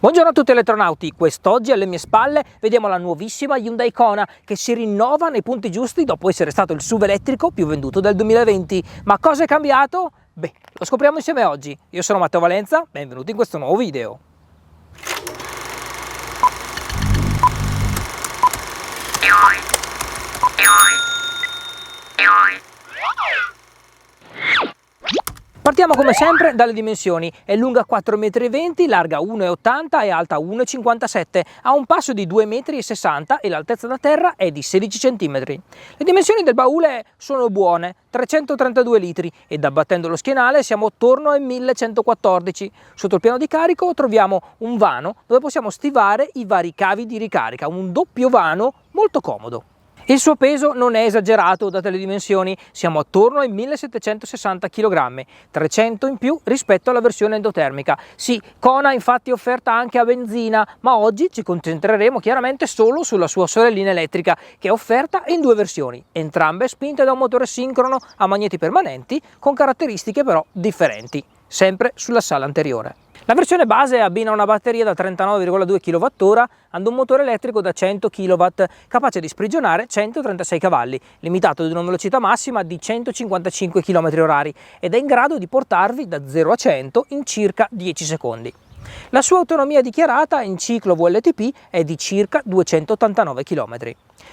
Buongiorno a tutti elettronauti, quest'oggi alle mie spalle vediamo la nuovissima Hyundai Kona che si rinnova nei punti giusti dopo essere stato il SUV elettrico più venduto del 2020. Ma cosa è cambiato? Beh, lo scopriamo insieme oggi. Io sono Matteo Valenza, benvenuti in questo nuovo video. Partiamo come sempre dalle dimensioni, è lunga 4,20 m, larga 1,80 m e alta 1,57 m, ha un passo di 2,60 m e l'altezza da terra è di 16 cm. Le dimensioni del baule sono buone, 332 litri ed abbattendo lo schienale siamo attorno ai 1114. Sotto il piano di carico troviamo un vano dove possiamo stivare i vari cavi di ricarica, un doppio vano molto comodo. Il suo peso non è esagerato date le dimensioni, siamo attorno ai 1760 kg, 300 in più rispetto alla versione endotermica. Sì, Kona infatti è offerta anche a benzina, ma oggi ci concentreremo chiaramente solo sulla sua sorellina elettrica, che è offerta in due versioni, entrambe spinte da un motore sincrono a magneti permanenti con caratteristiche però differenti, sempre sulla sala anteriore. La versione base abbina una batteria da 39,2 kWh ad un motore elettrico da 100 kW capace di sprigionare 136 cavalli, limitato ad una velocità massima di 155 km/h ed è in grado di portarvi da 0 a 100 in circa 10 secondi. La sua autonomia dichiarata in ciclo VLTP è di circa 289 km.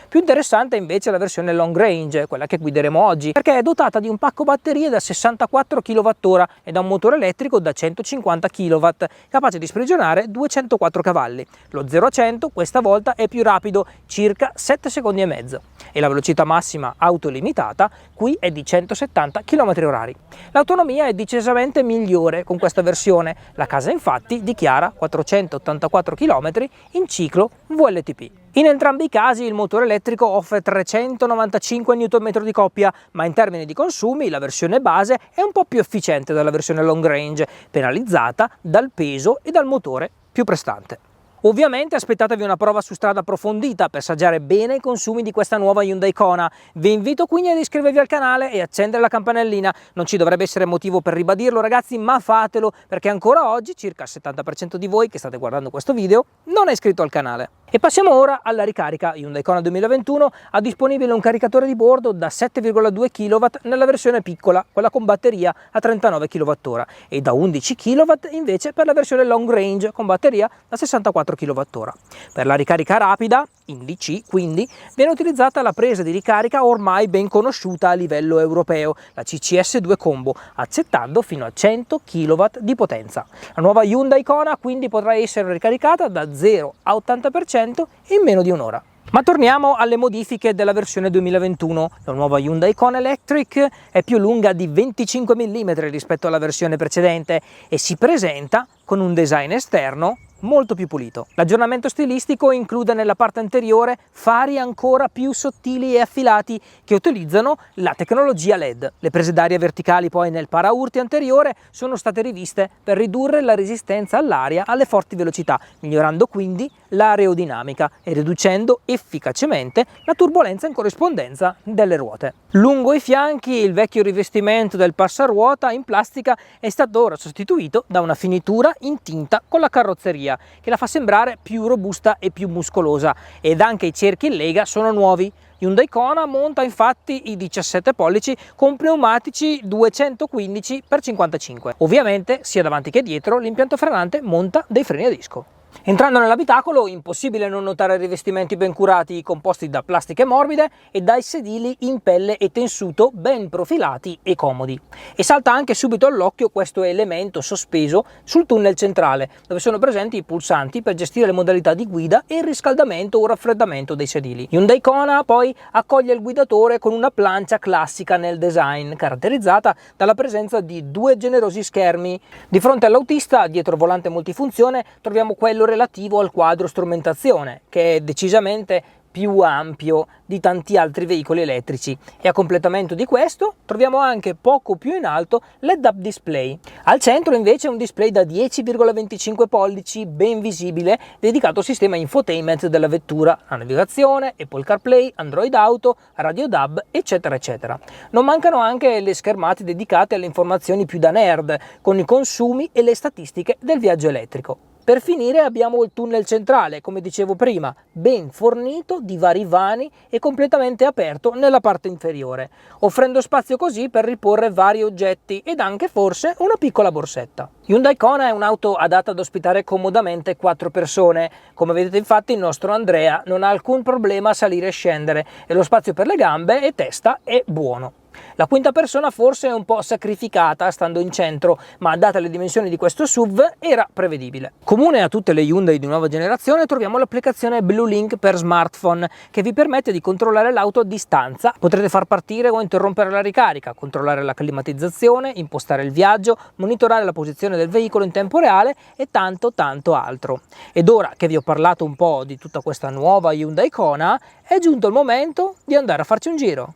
Più interessante invece è la versione long range, quella che guideremo oggi, perché è dotata di un pacco batterie da 64 kWh e da un motore elettrico da 150 kW, capace di sprigionare 204 cavalli. Lo 0 a 100 questa volta è più rapido, circa 7 secondi e mezzo, e la velocità massima autolimitata qui è di 170 km/h. L'autonomia è decisamente migliore con questa versione, la casa infatti dichiara 484 km in ciclo VLTP. In entrambi i casi il motore elettrico offre 395 Nm di coppia, ma in termini di consumi la versione base è un po' più efficiente della versione long range, penalizzata dal peso e dal motore più prestante. Ovviamente aspettatevi una prova su strada approfondita per assaggiare bene i consumi di questa nuova Hyundai Kona. Vi invito quindi ad iscrivervi al canale e accendere la campanellina. Non ci dovrebbe essere motivo per ribadirlo ragazzi, ma fatelo perché ancora oggi circa il 70% di voi che state guardando questo video non è iscritto al canale. E passiamo ora alla ricarica. Hyundai Kona 2021 ha disponibile un caricatore di bordo da 7,2 kW nella versione piccola, quella con batteria a 39 kWh, e da 11 kW invece per la versione long range con batteria da 64 kWh. Per la ricarica rapida, in DC quindi, viene utilizzata la presa di ricarica ormai ben conosciuta a livello europeo, la CCS 2 Combo, accettando fino a 100 kW di potenza. La nuova Hyundai Kona quindi potrà essere ricaricata da 0 a 80% in meno di un'ora. Ma torniamo alle modifiche della versione 2021. La nuova Hyundai Kona Electric è più lunga di 25 mm rispetto alla versione precedente e si presenta con un design esterno molto più pulito. L'aggiornamento stilistico include nella parte anteriore fari ancora più sottili e affilati che utilizzano la tecnologia LED. Le prese d'aria verticali poi nel paraurti anteriore sono state riviste per ridurre la resistenza all'aria alle forti velocità, migliorando quindi l'aerodinamica e riducendo efficacemente la turbolenza in corrispondenza delle ruote. Lungo i fianchi il vecchio rivestimento del passaruota in plastica è stato ora sostituito da una finitura in tinta con la carrozzeria che la fa sembrare più robusta e più muscolosa, ed anche i cerchi in lega sono nuovi. Hyundai Kona monta infatti i 17 pollici con pneumatici 215x55. Ovviamente sia davanti che dietro l'impianto frenante monta dei freni a disco. Entrando nell'abitacolo, impossibile non notare rivestimenti ben curati composti da plastiche morbide e dai sedili in pelle e tessuto ben profilati e comodi. E salta anche subito all'occhio questo elemento sospeso sul tunnel centrale, dove sono presenti i pulsanti per gestire le modalità di guida e il riscaldamento o raffreddamento dei sedili. Hyundai Kona poi accoglie il guidatore con una plancia classica nel design, caratterizzata dalla presenza di due generosi schermi. Di fronte all'autista, dietro volante multifunzione, troviamo quello relativo al quadro strumentazione, che è decisamente più ampio di tanti altri veicoli elettrici, e a completamento di questo troviamo anche poco più in alto l'head-up display. Al centro invece un display da 10,25 pollici ben visibile dedicato al sistema infotainment della vettura, la navigazione, Apple CarPlay, Android Auto, radio DAB, eccetera eccetera. Non mancano anche le schermate dedicate alle informazioni più da nerd, con i consumi e le statistiche del viaggio elettrico. Per finire abbiamo il tunnel centrale, come dicevo prima, ben fornito di vari vani e completamente aperto nella parte inferiore, offrendo spazio così per riporre vari oggetti ed anche forse una piccola borsetta. Hyundai Kona è un'auto adatta ad ospitare comodamente 4 persone. Come vedete infatti il nostro Andrea non ha alcun problema a salire e scendere e lo spazio per le gambe e testa è buono. La quinta persona forse è un po' sacrificata stando in centro, ma date le dimensioni di questo SUV era prevedibile. Comune a tutte le Hyundai di nuova generazione troviamo l'applicazione BlueLink per smartphone che vi permette di controllare l'auto a distanza. Potrete far partire o interrompere la ricarica, controllare la climatizzazione, impostare il viaggio, monitorare la posizione del veicolo in tempo reale e tanto altro. Ed ora che vi ho parlato un po' di tutta questa nuova Hyundai Kona, è giunto il momento di andare a farci un giro.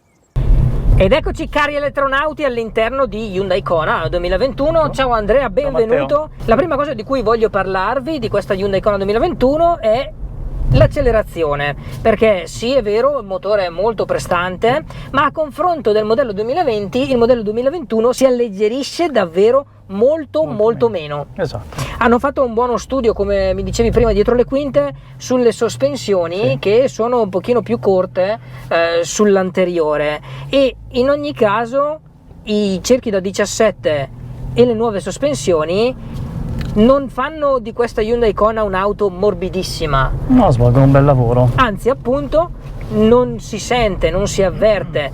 Ed eccoci cari elettronauti all'interno di Hyundai Kona 2021. Ciao Andrea, benvenuto. La prima cosa di cui voglio parlarvi di questa Hyundai Kona 2021 è l'accelerazione, perché sì, è vero, il motore è molto prestante, ma a confronto del modello 2020 il modello 2021 si alleggerisce davvero molto meno. Esatto. Hanno fatto un buono studio, come mi dicevi prima, dietro le quinte sulle sospensioni, sì, che sono un pochino più corte sull'anteriore, e in ogni caso i cerchi da 17 e le nuove sospensioni non fanno di questa Hyundai Kona un'auto morbidissima. No, svolgono un bel lavoro. Anzi, appunto, non si sente, non si avverte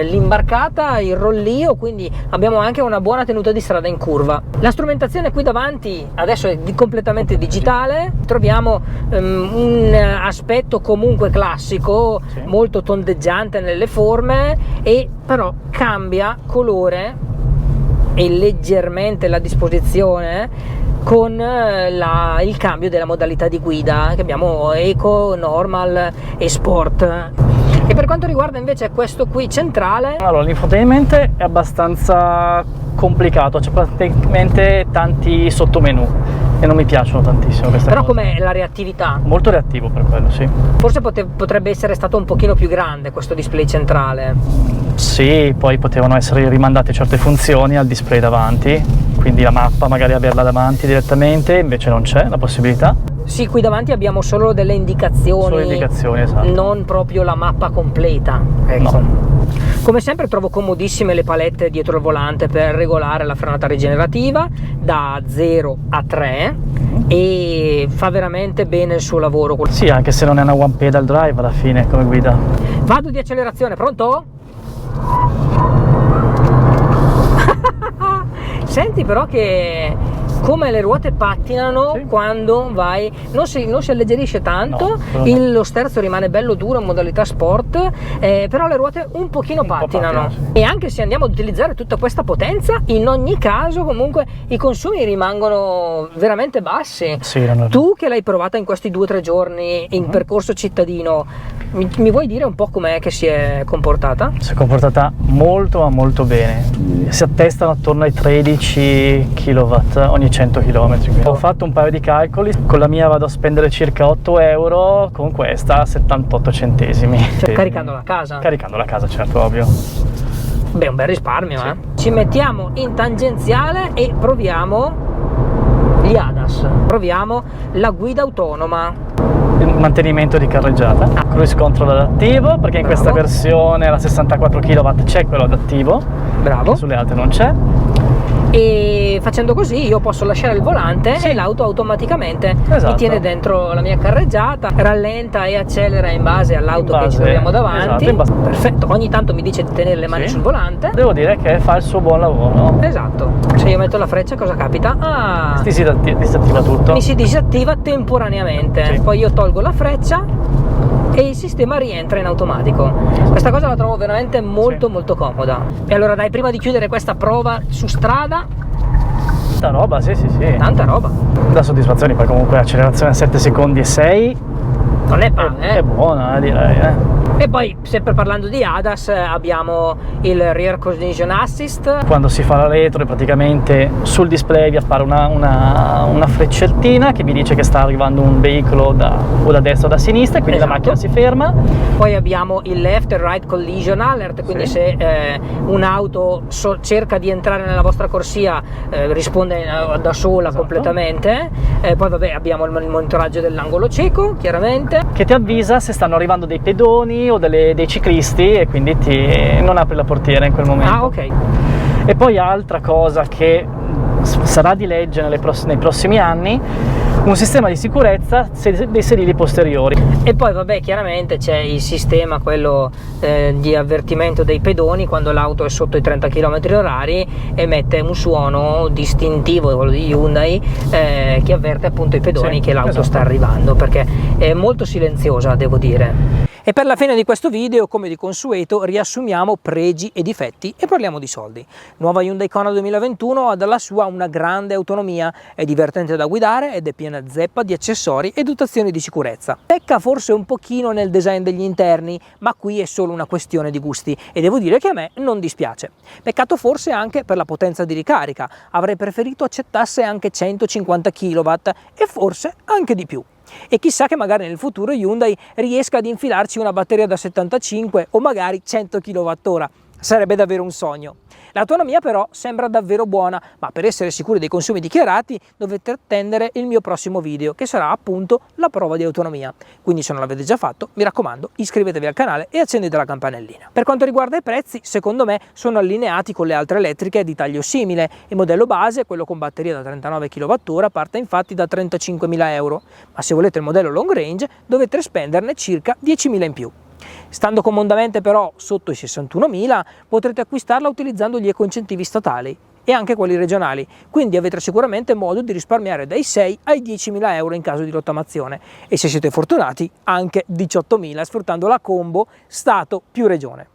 l'imbarcata, il rollio, quindi abbiamo anche una buona tenuta di strada in curva. La strumentazione qui davanti adesso è completamente digitale, troviamo un aspetto comunque classico, sì, molto tondeggiante nelle forme, e però cambia colore e leggermente la disposizione con il cambio della modalità di guida, che abbiamo Eco, Normal e Sport. E per quanto riguarda invece questo qui centrale, allora l'infotainment è abbastanza complicato, c'è praticamente tanti sottomenu e non mi piacciono tantissimo queste però cose. Com'è la reattività? Molto reattivo per quello, sì. Forse potrebbe essere stato un pochino più grande questo display centrale. Sì, poi potevano essere rimandate certe funzioni al display davanti, quindi la mappa magari averla davanti direttamente, invece non c'è la possibilità. Sì, qui davanti abbiamo solo delle indicazioni, solo indicazioni, esatto, non proprio la mappa completa, ecco. No. Come sempre trovo comodissime le palette dietro il volante per regolare la frenata rigenerativa da 0 a 3 e fa veramente bene il suo lavoro. Sì, anche se non è una one pedal drive alla fine come guida. Vado di accelerazione, pronto? Senti però che come le ruote pattinano, sì, quando vai, non si alleggerisce tanto, no, lo sterzo rimane bello duro in modalità sport, però le ruote un pochino pattinano, sì. E anche se andiamo ad utilizzare tutta questa potenza, in ogni caso comunque i consumi rimangono veramente bassi. Sì, tu che l'hai provata in questi 2 o 3 giorni in percorso cittadino, mi vuoi dire un po' com'è che si è comportata? Si è comportata molto ma molto bene, si attestano attorno ai 13 kW ogni 100 km. Ho fatto un paio di calcoli, con la mia vado a spendere circa 8 euro, con questa 78 centesimi. Cioè, caricando la casa? Caricando la casa, certo, ovvio. Beh, un bel risparmio, sì. Ci mettiamo in tangenziale e proviamo gli ADAS, proviamo la guida autonoma. Il mantenimento di carreggiata, cruise control adattivo, perché in questa versione la 64 kW c'è quello adattivo, bravo, sulle altre non c'è. E facendo così io posso lasciare il volante, sì, e l'auto automaticamente, esatto, mi tiene dentro la mia carreggiata, rallenta e accelera in base all'auto che ci troviamo davanti, esatto, perfetto. Ogni tanto mi dice di tenere le mani, sì, sul volante. Devo dire che fa il suo buon lavoro. Esatto. Se io metto la freccia cosa capita? Si disattiva tutto. Mi si disattiva temporaneamente, sì, poi io tolgo la freccia e il sistema rientra in automatico. Questa cosa la trovo veramente molto, sì, molto comoda. E allora dai, prima di chiudere questa prova su strada, tanta roba, sì, tanta roba, da soddisfazioni. Poi comunque accelerazione a 7 secondi e 6 non è male, è buona, direi, E poi, sempre parlando di ADAS, abbiamo il Rear Collision Assist. Quando si fa la retro, praticamente sul display vi appare una freccettina che vi dice che sta arrivando un veicolo o da destra o da sinistra, quindi Esatto. la macchina si ferma. Poi abbiamo il Left and Right Collision Alert, quindi Sì. se un'auto cerca di entrare nella vostra corsia, risponde da sola, Esatto. completamente. Poi vabbè, abbiamo il monitoraggio dell'angolo cieco, chiaramente. Che ti avvisa se stanno arrivando dei pedoni o dei ciclisti, e quindi non apri la portiera in quel momento. Ah, ok. E poi altra cosa che sarà di legge nei prossimi anni, un sistema di sicurezza dei sedili posteriori. E poi vabbè, chiaramente c'è il sistema, quello di avvertimento dei pedoni quando l'auto è sotto i 30 km/h, emette un suono distintivo, quello di Hyundai, che avverte appunto i pedoni, Sì, che l'auto esatto. sta arrivando, perché è molto silenziosa, devo dire. E per la fine di questo video, come di consueto, riassumiamo pregi e difetti e parliamo di soldi. Nuova Hyundai Kona 2021 ha dalla sua una grande autonomia, è divertente da guidare ed è piena zeppa di accessori e dotazioni di sicurezza. Pecca forse un pochino nel design degli interni, ma qui è solo una questione di gusti e devo dire che a me non dispiace. Peccato forse anche per la potenza di ricarica, avrei preferito accettasse anche 150 kW e forse anche di più. E chissà che magari nel futuro Hyundai riesca ad infilarci una batteria da 75 o magari 100 kWh, sarebbe davvero un sogno. L'autonomia però sembra davvero buona, ma per essere sicuri dei consumi dichiarati dovete attendere il mio prossimo video, che sarà appunto la prova di autonomia. Quindi se non l'avete già fatto, mi raccomando, iscrivetevi al canale e accendete la campanellina. Per quanto riguarda i prezzi, secondo me sono allineati con le altre elettriche di taglio simile. Il modello base, quello con batteria da 39 kWh, parte infatti da 35.000 euro, ma se volete il modello long range dovete spenderne circa 10.000 in più. Stando comodamente però sotto i 61.000 potrete acquistarla utilizzando gli ecoincentivi statali e anche quelli regionali, quindi avete sicuramente modo di risparmiare dai 6 ai 10.000 euro in caso di rottamazione e se siete fortunati anche 18.000 sfruttando la combo Stato più Regione.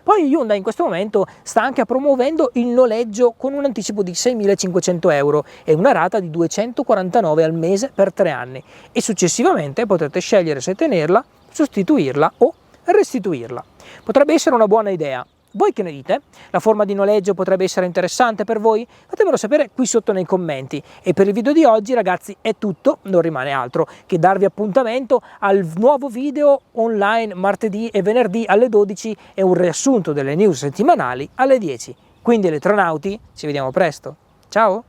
Poi Hyundai in questo momento sta anche promuovendo il noleggio con un anticipo di 6.500 euro e una rata di 249 al mese per 3 anni e successivamente potrete scegliere se tenerla, sostituirla o restituirla. Potrebbe essere una buona idea. Voi che ne dite? La forma di noleggio potrebbe essere interessante per voi? Fatemelo sapere qui sotto nei commenti. E per il video di oggi, ragazzi, è tutto. Non rimane altro che darvi appuntamento al nuovo video online martedì e venerdì alle 12 e un riassunto delle news settimanali alle 10. Quindi eletronauti, ci vediamo presto. Ciao!